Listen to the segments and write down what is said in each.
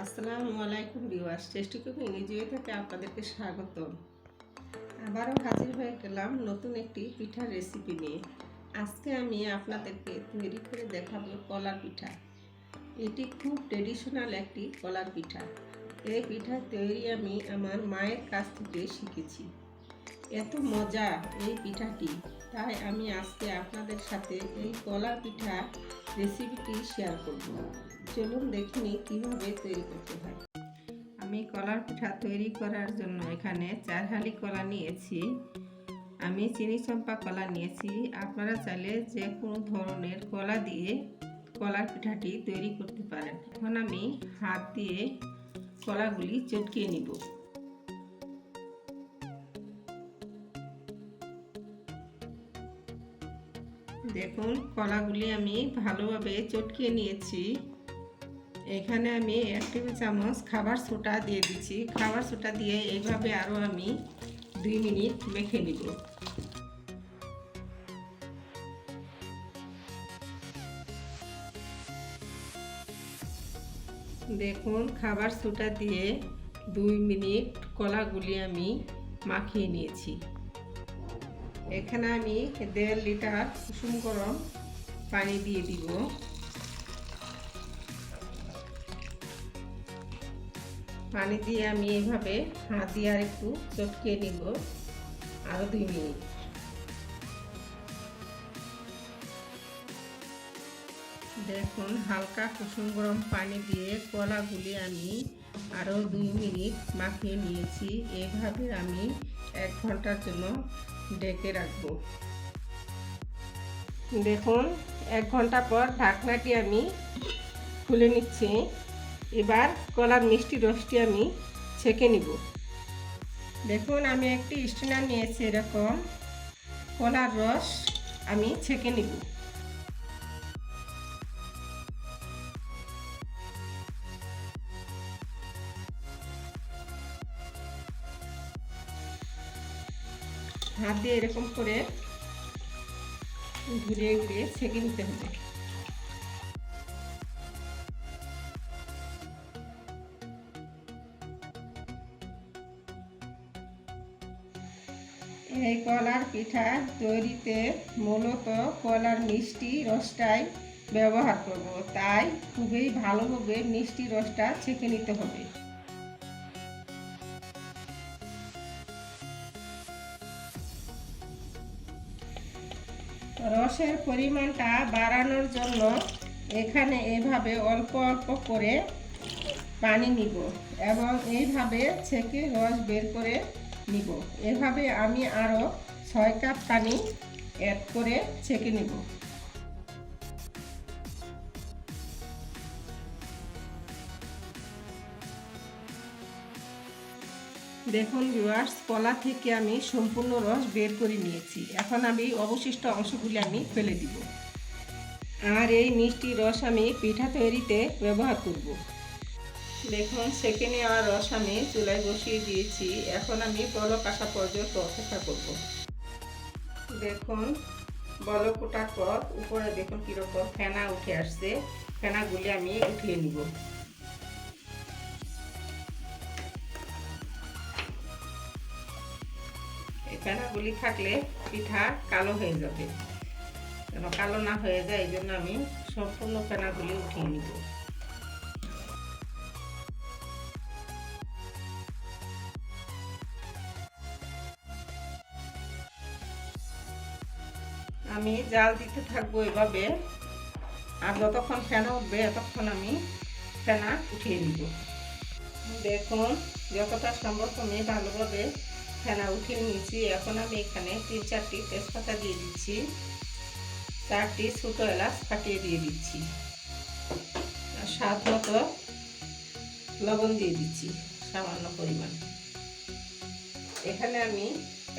আসসালামু আলাইকুম viewers, tasty cooking ইজিওয়ে থেকে আপনাদেরকে স্বাগতম। আবারও হাজির হয়ে গেলাম নতুন একটি পিঠার রেসিপি নিয়ে। আজকে আমি আপনাদেরকে তৈরি করে দেখাবো কলার পিঠা। এটি খুব ট্রেডিশনাল একটি কলার পিঠা। এই পিঠার তৈরি আমি আমার মায়ের কাছ থেকে শিখেছি। এত মজা এই পিঠাটি, তাই আমি আজকে আপনাদের সাথে এই কলার পিঠা রেসিপিটি শেয়ার করব। চলুন দেখে নিই কীভাবে তৈরি করতে হয়। আমি কলার পিঠা তৈরি করার জন্য এখানে 4 হালি কলা নিয়েছি। আমি চিনি চম্পা কলা নিয়েছি। আপনারা চাইলে যে কোনো ধরনের কলা দিয়ে কলার পিঠাটি তৈরি করতে পারেন। এখন আমি হাত দিয়ে কলাগুলি চটকিয়ে নিব। দেখুন, কলাগুলি আমি ভালোভাবে চটকিয়ে নিয়েছি। এখানে আমি 1 টেবিল চামচ খাবার সোডা দিয়ে দিচ্ছি। খাবার সোডা দিয়ে এইভাবে আরও আমি 2 মিনিট মেখে নিব। দেখুন, খাবার সোডা দিয়ে 2 মিনিট কলাগুলি আমি মাখিয়ে নিয়েছি। এখানে আমি 1.5 লিটার কুসুম গরম পানি দিয়ে দিব। পানি দিয়ে আমি এইভাবে হাত দিয়ে আর একটু চটকিয়ে নিব আরও 2 মিনিট। দেখুন, হালকা কুসুম গরম পানি দিয়ে কলাগুলি আমি আরও 2 মিনিট মাখিয়ে নিয়েছি। এইভাবে আমি 1 ঘন্টার জন্য ঢেকে রাখব। দেখুন, 1 ঘন্টা পর ঢাকনাটি আমি খুলে নিচ্ছি। এবার কলার মিষ্টি রসটি আমি ছেঁকে নিব। দেখুন, আমি একটি স্ট্রেনার নিয়েছি। এরকম কলার রস আমি ছেঁকে নিব। হাত দিয়ে এরকম করে ঘুরিয়ে ঘুরিয়ে ছেঁকে নিতে হবে। এই কলার পিঠা তৈরিতে মূলত কলার মিষ্টি রসটাই ব্যবহার করব, তাই খুবই ভালোভাবে মিষ্টি রসটা ছেঁকে নিতে হবে। রসের পরিমাণটা বাড়ানোর জন্য এখানে এভাবে অল্প অল্প করে পানি নিব এবং এইভাবে ছেঁকে রস বের করে নিব। এভাবে আমি আরও 6 কাপ পানি অ্যাড করে ছেঁকে নিব। দেখুন ভিউয়ার্স, কলা থেকে আমি সম্পূর্ণ রস বের করে নিয়েছি। এখন আমি অবশিষ্ট অংশগুলি আমি ফেলে দিব। আর এই মিষ্টি রস আমি পিঠা তৈরিতে ব্যবহার করব। দেখুন, ছেঁকে নেওয়া রস আমি চুলায় বসিয়ে দিয়েছি। এখন আমি বলক আসা পর্যন্ত অপেক্ষা করব। দেখুন, বলক ওঠার পর উপরে দেখুন কীরকম ফেনা উঠে আসছে। ফেনাগুলি আমি উঠিয়ে নিব। ফেনাগুলি থাকলে পিঠা কালো হয়ে যাবে। যেন কালো না হয়ে যায়, এই জন্য আমি সম্পূর্ণ ফেনাগুলি উঠিয়ে নিব। আমি জাল দিতে থাকবো এভাবে, আর যতক্ষণ ফেনা উঠবে ততক্ষণ আমি ফেনা উঠিয়ে নিব। দেখুন, যতটা সম্ভব আমি ভালোভাবে ফেনা উঠিয়ে নিয়েছি। এখন আমি এখানে 3-4টি তেজপাতা দিয়ে দিচ্ছি, 4টি ছোটো এলাচ ফাটিয়ে দিয়ে দিচ্ছি, আর স্বাদ মতো লবণ দিয়ে দিচ্ছি সামান্য পরিমাণ। এখানে আমি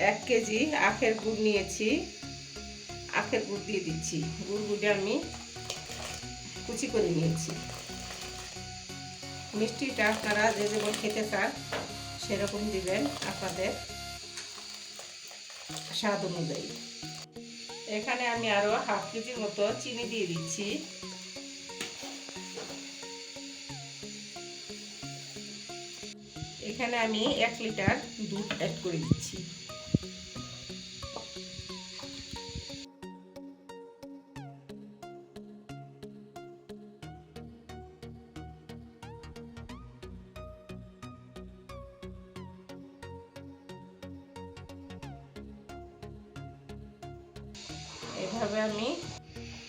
1 কেজি আখের গুড় নিয়েছি। আখের গুড় দিয়ে দিচ্ছি। গুড় আমি কুচি করে নিয়েছি। মিষ্টিটা আপনারা যে যেমন খেতে চান সেরকম দিবেন আপনাদের স্বাদ অনুযায়ী। এখানে আমি আরও 1/2 কেজির মতো চিনি দিয়ে দিচ্ছি। এখানে আমি 1 লিটার দুধ অ্যাড করে দিচ্ছি। এভাবে আমি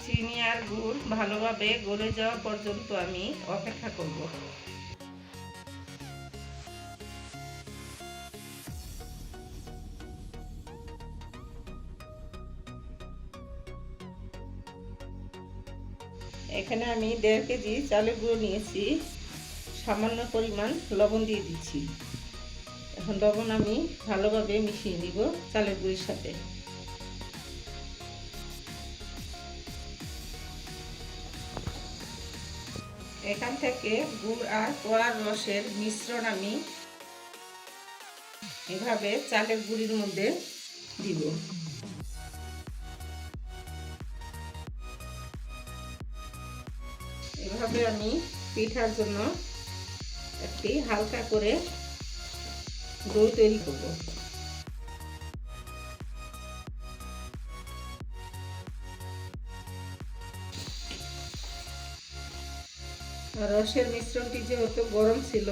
চিনি আর গুড় ভালোভাবে গলে যাওয়া পর্যন্ত আমি অপেক্ষা করব। এখানে আমি 1.5 কেজি চালের গুঁড়ো নিয়েছি, সামান্য পরিমাণ লবণ দিয়ে দিচ্ছি। এখন লবণ আমি ভালোভাবে মিশিয়ে নিব চালের গুঁড়ির সাথে। এখান থেকে গুড় আর কলার রসের মিশ্রণ আমি এভাবে চালের গুঁড়ির মধ্যে দিব। এভাবে আমি পিঠার জন্য একটি হালকা করে ডো তৈরি করব। রসের মিশ্রণটি যেহেতু গরম ছিল,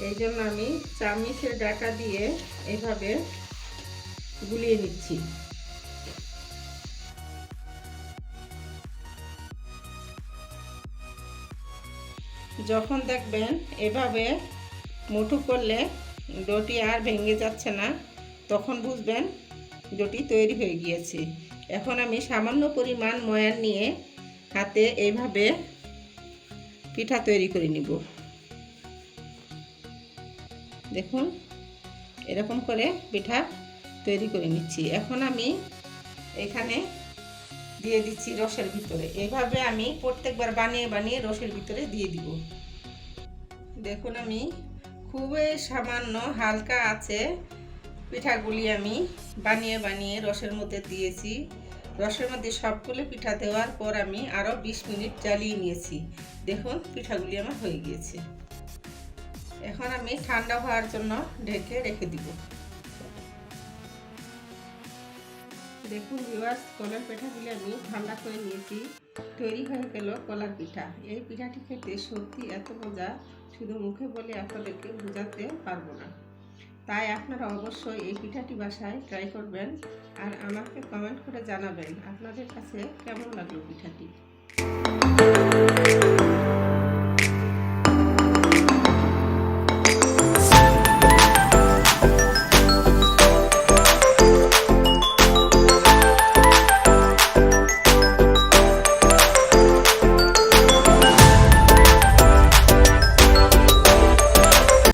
এই জন্য আমি চামচের ডাটা দিয়ে এভাবে গুলিয়ে নিচ্ছি। যখন দেখবেন এভাবে মুঠো করলে ডোটি আর ভেঙে যাচ্ছে না, তখন বুঝবেন ডোটি তৈরি হয়ে গিয়েছে। এখন আমি সামান্য পরিমাণ ময়ান নিয়ে হাতে এইভাবে পিঠা তৈরি করে নিব। দেখুন, এরকম করে পিঠা তৈরি করে নিচ্ছি। এখন আমি এখানে দিয়ে দিচ্ছি রসের ভিতরে। এভাবে আমি প্রত্যেকবার বানিয়ে বানিয়ে রসের ভিতরে দিয়ে দিব। দেখুন, আমি খুবই সামান্য হালকা আছে পিঠাগুলি আমি বানিয়ে বানিয়ে রসের মধ্যে দিয়েছি। রসের মধ্যে সবগুলো পিঠা দেওয়ার পর আমি আরও 20 মিনিট জ্বালিয়ে নিয়েছি। দেখুন, পিঠাগুলি আমার হয়ে গিয়েছে। এখন আমি ঠান্ডা হওয়ার জন্য ঢেকে রেখে দিব। দেখুন ভিউয়ার্স, কলার পিঠাগুলি আমি ঠান্ডা করে নিয়েছি। তৈরি হয়ে গেল কলার পিঠা। এই পিঠাটি খেতে সত্যি এত মজা, শুধু মুখে বলে আপনাদেরকে বোঝাতে পারবো না। তাই আপনারা অবশ্যই এই পিঠাটি বাসায় ট্রাই করবেন আর আমাকে কমেন্ট করে জানাবেন আপনাদের কাছে কেমন লাগলো পিঠাটি।